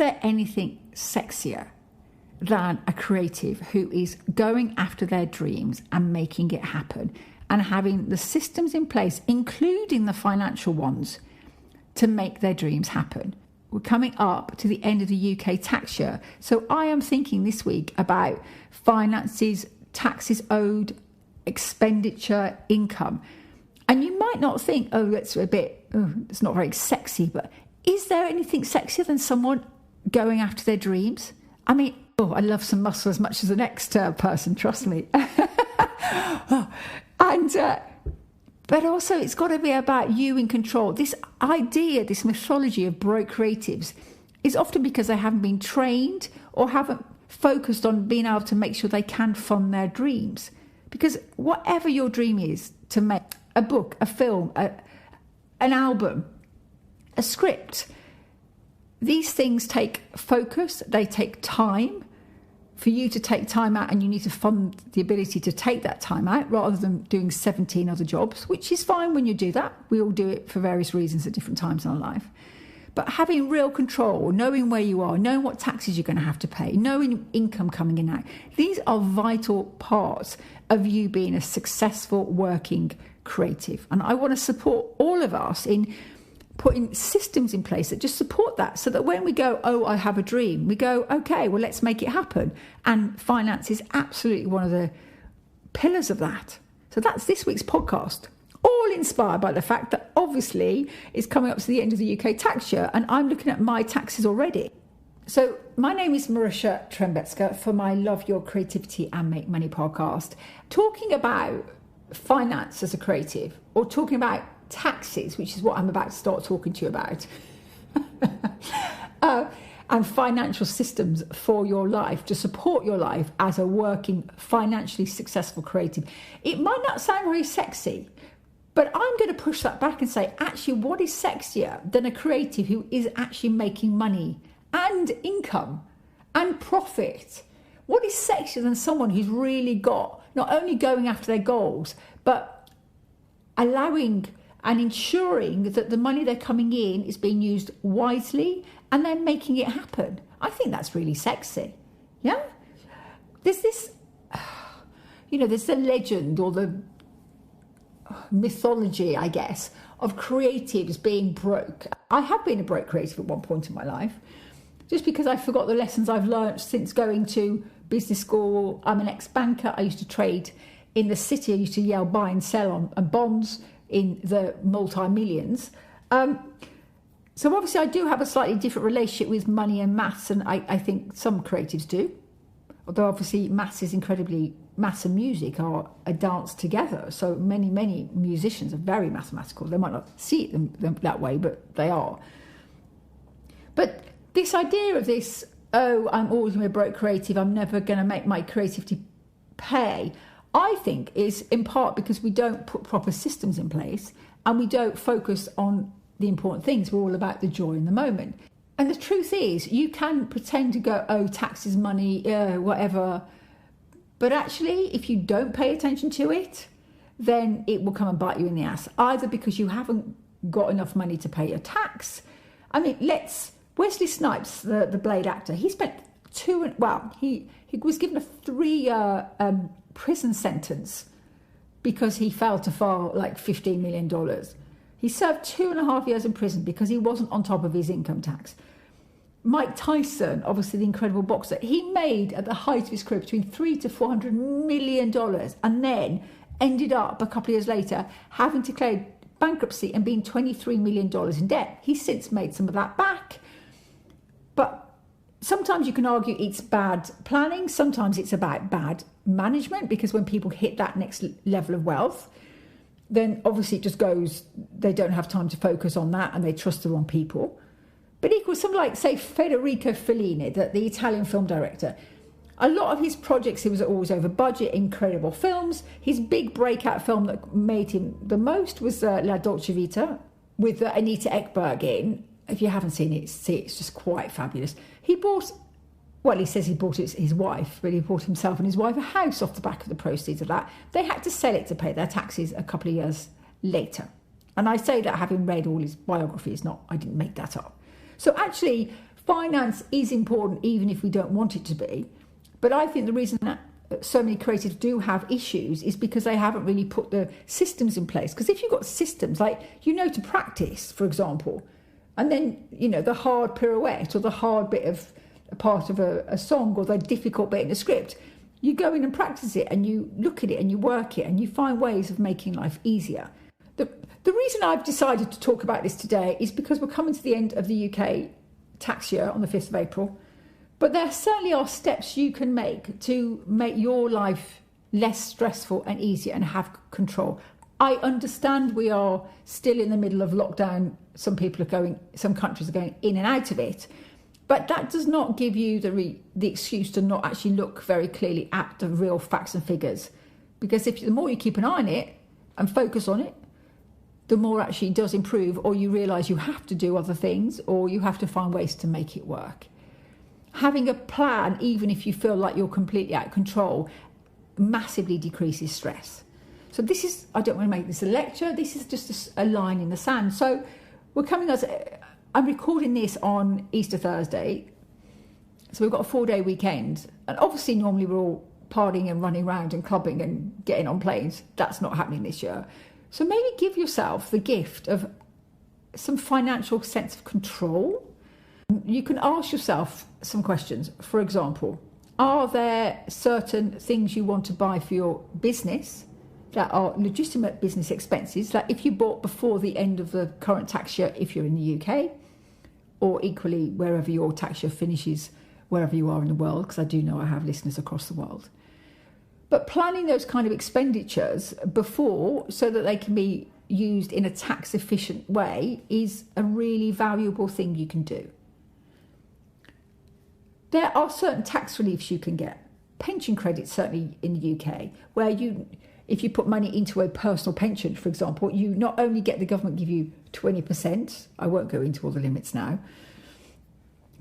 there anything sexier than a creative who is going after their dreams and making it happen and having the systems in place, including the financial ones, to make their dreams happen? We're coming up to the end of the UK tax year. So I am thinking this week about finances, taxes owed, expenditure, income. And you might not think, it's not very sexy, but is there anything sexier than someone going after their dreams? I mean, I love some muscle as much as the next person, trust me. But also it's got to be about you in control. This idea, this mythology of broke creatives is often because they haven't been trained or haven't focused on being able to make sure they can fund their dreams. Because whatever your dream is, to make a book, a film, an album, a script, these things take focus, they take time. For you to take time out, and you need to fund the ability to take that time out rather than doing 17 other jobs, which is fine when you do that. We all do it for various reasons at different times in our life. But having real control, knowing where you are, knowing what taxes you're going to have to pay, knowing income coming in and out, these are vital parts of you being a successful working creative. And I want to support all of us in putting systems in place that just support that, so that when we go, I have a dream, we go, okay, well, let's make it happen. And finance is absolutely one of the pillars of that. So that's this week's podcast, all inspired by the fact that obviously it's coming up to the end of the UK tax year and I'm looking at my taxes already. So my name is Marisha Trembetska for my Love Your Creativity and Make Money podcast, talking about finance as a creative, or talking about taxes, which is what I'm about to start talking to you about, and financial systems for your life to support your life as a working, financially successful creative. It might not sound very sexy, but I'm going to push that back and say, actually, what is sexier than a creative who is actually making money and income and profit? What is sexier than someone who's really got, not only going after their goals, but allowing and ensuring that the money they're coming in is being used wisely and they're making it happen? I think that's really sexy. Yeah? There's this, there's the legend or the mythology, I guess, of creatives being broke. I have been a broke creative at one point in my life, just because I forgot the lessons I've learned since going to business school. I'm an ex-banker. I used to trade in the city. I used to yell buy and sell on bonds in the multi-millions. So obviously I do have a slightly different relationship with money and maths, and I think some creatives do. Although obviously maths and music are a dance together. So many musicians are very mathematical. They might not see it them that way, but they are. But this idea of this, I'm always going to be a broke creative, I'm never going to make my creativity pay, I think is in part because we don't put proper systems in place and we don't focus on the important things. We're all about the joy in the moment. And the truth is, you can pretend to go, taxes, money, whatever. But actually, if you don't pay attention to it, then it will come and bite you in the ass. Either because you haven't got enough money to pay your tax. I mean, Wesley Snipes, the Blade actor, he spent he was given a 3-year prison sentence because he failed to file like $15 million. He served 2.5 years in prison because he wasn't on top of his income tax. Mike Tyson, obviously the incredible boxer, he made at the height of his career between $300 to $400 million, and then ended up a couple of years later having declared bankruptcy and being $23 million in debt. He's since made some of that back. But sometimes you can argue it's bad planning. Sometimes it's about bad management, because when people hit that next level of wealth, then obviously it just goes, they don't have time to focus on that and they trust the wrong people. But equal, something like, say, Federico Fellini, the Italian film director, a lot of his projects, he was always over budget, incredible films. His big breakout film that made him the most was La Dolce Vita, with Anita Ekberg in. If you haven't seen it, see it, it's just quite fabulous. He says he bought his wife, but he bought himself and his wife a house off the back of the proceeds of that. They had to sell it to pay their taxes a couple of years later. And I say that having read all his biographies, I didn't make that up. So actually, finance is important even if we don't want it to be. But I think the reason that so many creatives do have issues is because they haven't really put the systems in place. Because if you've got systems, like, to practice, for example, and then, the hard pirouette or the hard bit of a part of a song or the difficult bit in a script, you go in and practice it and you look at it and you work it and you find ways of making life easier. The reason I've decided to talk about this today is because we're coming to the end of the UK tax year on the 5th of April. But there certainly are steps you can make to make your life less stressful and easier and have control. I understand we are still in the middle of lockdown. Some countries are going in and out of it. But that does not give you the excuse to not actually look very clearly at the real facts and figures. Because the more you keep an eye on it and focus on it, the more actually it does improve, or you realise you have to do other things, or you have to find ways to make it work. Having a plan, even if you feel like you're completely out of control, massively decreases stress. So I don't want to make this a lecture, this is just a line in the sand. So I'm recording this on Easter Thursday, so we've got a 4-day weekend, and obviously normally we're all partying and running around and clubbing and getting on planes. That's not happening this year. So maybe give yourself the gift of some financial sense of control. You can ask yourself some questions. For example, are there certain things you want to buy for your business that are legitimate business expenses that if you bought before the end of the current tax year, if you're in the UK, or equally wherever your tax year finishes, wherever you are in the world, because I do know I have listeners across the world. But planning those kind of expenditures before so that they can be used in a tax efficient way is a really valuable thing you can do. There are certain tax reliefs you can get. Pension credits, certainly in the UK, where if you put money into a personal pension, for example, you not only get the government give you 20%, I won't go into all the limits now,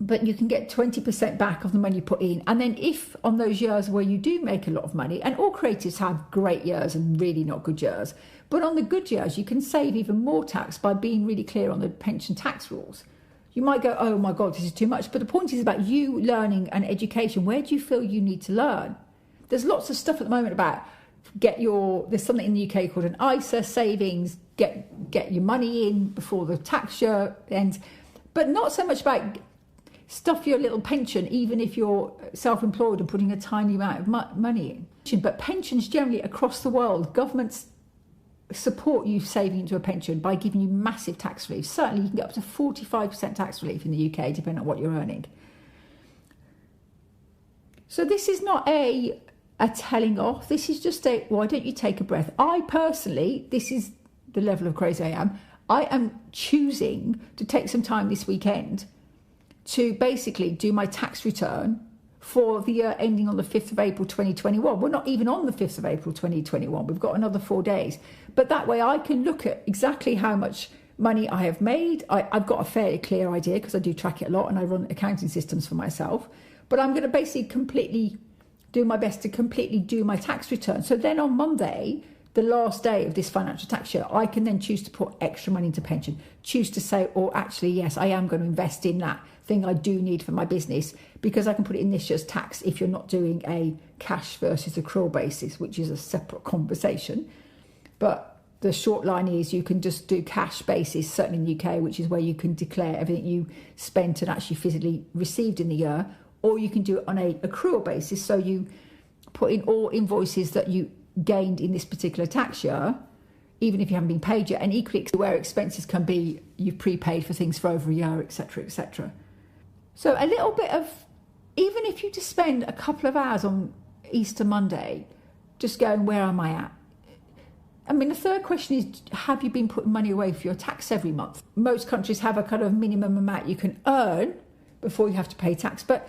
but you can get 20% back of the money you put in. And then if on those years where you do make a lot of money, and all creatives have great years and really not good years, but on the good years, you can save even more tax by being really clear on the pension tax rules. You might go, oh my God, this is too much. But the point is about you learning and education. Where do you feel you need to learn? There's lots of stuff at the moment about there's something in the UK called an ISA savings, get your money in before the tax year ends, but not so much about stuff your little pension, even if you're self-employed and putting a tiny amount of money in. But pensions generally across the world, governments support you saving into a pension by giving you massive tax relief. Certainly you can get up to 45% tax relief in the UK, depending on what you're earning. So this is not a telling off. This is just why don't you take a breath? I personally, this is the level of crazy I am choosing to take some time this weekend to basically do my tax return for the year ending on the 5th of April 2021. We're not even on the 5th of April 2021. We've got another 4 days. But that way I can look at exactly how much money I have made. I've got a fairly clear idea because I do track it a lot and I run accounting systems for myself. But I'm going to basically do my best to completely do my tax return. So then on Monday, the last day of this financial tax year, I can then choose to put extra money into pension, choose to say, or actually, yes, I am going to invest in that thing I do need for my business because I can put it in this year's tax if you're not doing a cash versus accrual basis, which is a separate conversation. But the short line is you can just do cash basis, certainly in the UK, which is where you can declare everything you spent and actually physically received in the year, or you can do it on a accrual basis. So you put in all invoices that you gained in this particular tax year, even if you haven't been paid yet, and equally where expenses can be you've prepaid for things for over a year, etc., etc. So a little bit of, even if you just spend a couple of hours on Easter Monday just going, where am I at? I mean, the third question is, have you been putting money away for your tax every month? Most countries have a kind of minimum amount you can earn before you have to pay tax. But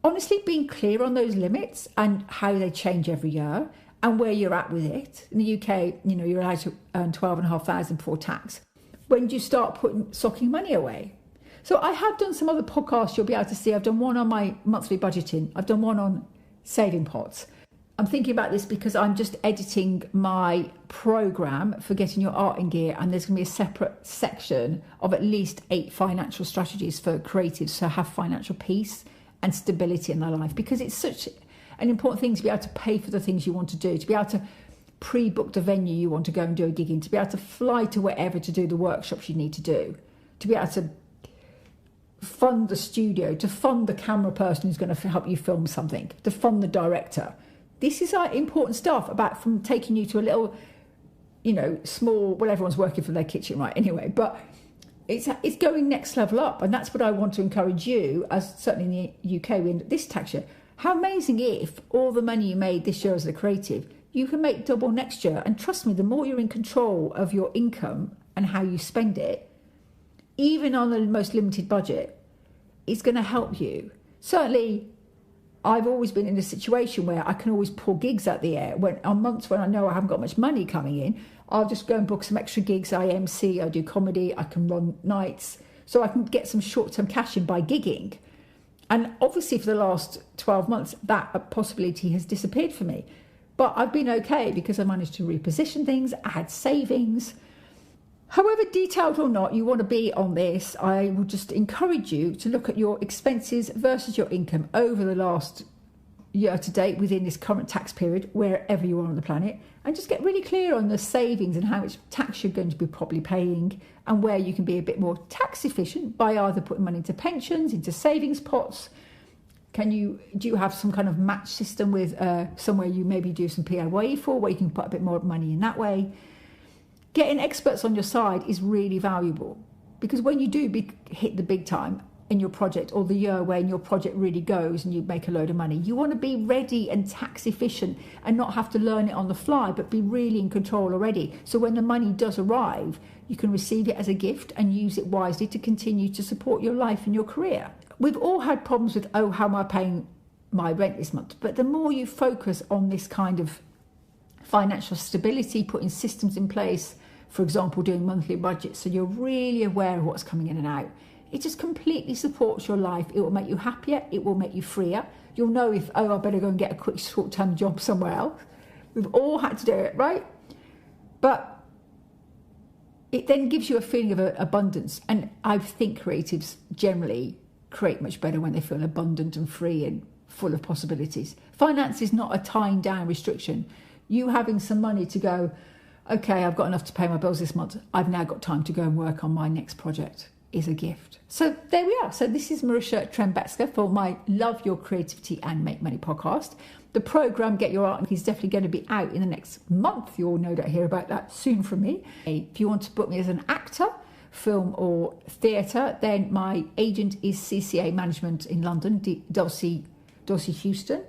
honestly, being clear on those limits and how they change every year and where you're at with it. In the UK, you're allowed to earn 12,500 before tax. When do you start socking money away? So I have done some other podcasts you'll be able to see. I've done one on my monthly budgeting. I've done one on saving pots. I'm thinking about this because I'm just editing my program for getting your art in gear, and there's going to be a separate section of at least 8 financial strategies for creatives to have financial peace and stability in their life, because it's such an important thing to be able to pay for the things you want to do, to be able to pre-book the venue you want to go and do a gig in, to be able to fly to wherever to do the workshops you need to do, to be able to fund the studio, to fund the camera person who's going to help you film something, to fund the director. This is important stuff, about from taking you to a little, small, well, everyone's working from their kitchen, right? Anyway, but it's going next level up. And that's what I want to encourage you, as certainly in the UK, in this tax year. How amazing if all the money you made this year as a creative, you can make double next year. And trust me, the more you're in control of your income and how you spend it, even on the most limited budget, it's going to help you. Certainly, I've always been in a situation where I can always pull gigs out the air. On months when I know I haven't got much money coming in, I'll just go and book some extra gigs. I MC, I do comedy, I can run nights. So I can get some short-term cash in by gigging. And obviously for the last 12 months, that possibility has disappeared for me. But I've been okay because I managed to reposition things, add savings. However detailed or not you want to be on this, I will just encourage you to look at your expenses versus your income over the last year to date within this current tax period, wherever you are on the planet, and just get really clear on the savings and how much tax you're going to be properly paying, and where you can be a bit more tax efficient by either putting money into pensions, into savings pots. Do you have some kind of match system with somewhere you maybe do some PAYE for, where you can put a bit more money in that way? Getting experts on your side is really valuable, because when you do hit the big time in your project, or the year when your project really goes and you make a load of money, you want to be ready and tax efficient and not have to learn it on the fly, but be really in control already. So when the money does arrive, you can receive it as a gift and use it wisely to continue to support your life and your career. We've all had problems with, how am I paying my rent this month? But the more you focus on this kind of financial stability, putting systems in place, for example, doing monthly budgets, so you're really aware of what's coming in and out, it just completely supports your life. It will make you happier. It will make you freer. You'll know if, I better go and get a quick short-term job somewhere else. We've all had to do it, right? But it then gives you a feeling of abundance. And I think creatives generally create much better when they feel abundant and free and full of possibilities. Finance is not a tying down restriction. You having some money to go, okay, I've got enough to pay my bills this month, I've now got time to go and work on my next project, is a gift. So there we are. So this is Marisha Trembetska for my Love Your Creativity and Make Money podcast. The programme Get Your Art is definitely going to be out in the next month. You'll no doubt hear about that soon from me. If you want to book me as an actor, film or theatre, then my agent is CCA Management in London, Dulcie Houston.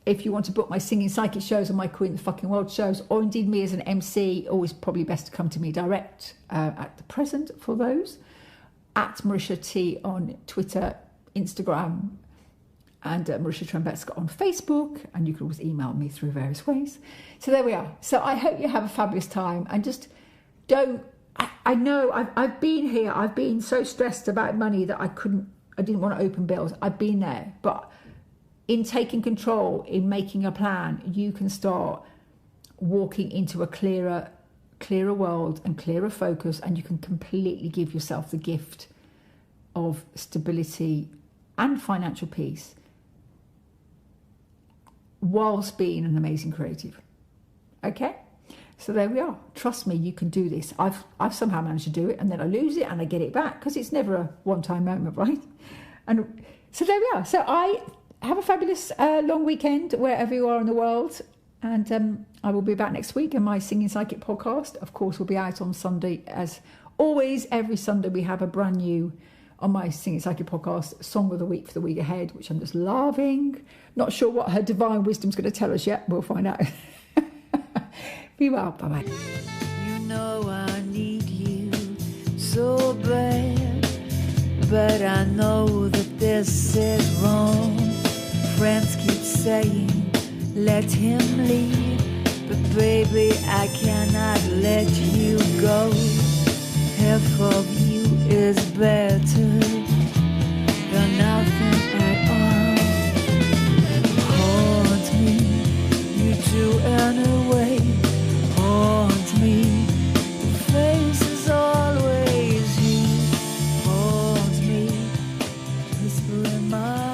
If you want to book my singing psychic shows or my Queen of the Fucking World shows, or indeed me as an MC, always probably best to come to me direct at the present for those. At Marisha T on Twitter, Instagram, and Marisha Trembetska on Facebook. And you can always email me through various ways. So there we are. So I hope you have a fabulous time, and just don't, I know I've been here. I've been so stressed about money that I didn't want to open bills. I've been there, but in taking control, in making a plan, you can start walking into a clearer world and clearer focus, and you can completely give yourself the gift of stability and financial peace whilst being an amazing creative. Okay? So there we are. Trust me, you can do this. I've somehow managed to do it, and then I lose it and I get it back, because it's never a one-time moment, right? And so there we are. So have a fabulous long weekend wherever you are in the world. And I will be back next week. And my Singing Psychic podcast, of course, will be out on Sunday. As always, every Sunday we have a brand new, on my Singing Psychic podcast, Song of the Week for the week ahead, which I'm just loving. Not sure what her divine wisdom's going to tell us yet. We'll find out. Be well. Bye-bye. You know I need you so bad, but I know that this is wrong. Friends keep saying, let him lead, but baby, I cannot let you go. Half of you is better than nothing at all. my